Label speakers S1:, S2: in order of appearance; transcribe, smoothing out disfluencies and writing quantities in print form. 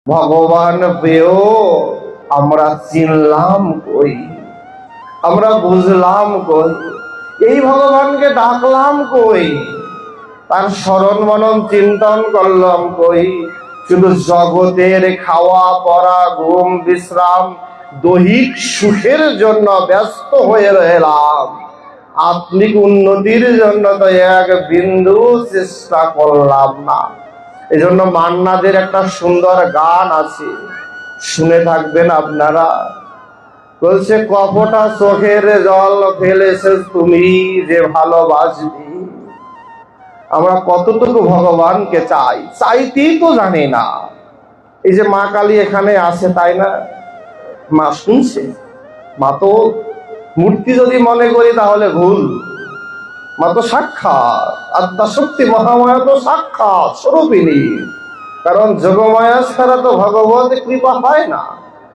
S1: ভগবান পেয়েও আমরা চিনলাম কই, আমরা বুঝলাম কই, এই ভগবানকে ডাকলাম কই, তার স্মরণ মনন চিন্তন করলাম কই। শুধু জগতের খাওয়া পড়া ঘুম বিশ্রাম দৈহিক সুখের জন্য ব্যস্ত হয়ে রইলাম, আত্মিক উন্নতির জন্য তো এক বিন্দু চেষ্টা করলাম না। এই জন্য মান্নাদের একটা সুন্দর গান আছে, শুনে থাকবেন আপনারা। বলছে, কপটা চোখের জল ফেলেছে তুমি যে ভালোবাসবি। আমরা কতটুকু ভগবানকে চাই, চাইতেই তো জানি না। এই যে মা কালী এখানে আছে, তাই না? মা শুনছে? মা তো মূর্তি যদি মনে করি তাহলে ভুল। মা তো সাক্ষাৎ আত্মা শক্তি, মহামায়া তো সাক্ষাৎ স্বরূপিণী। কারণ যোগমায়া ছাড়া তো ভগবত কৃপা হয় না।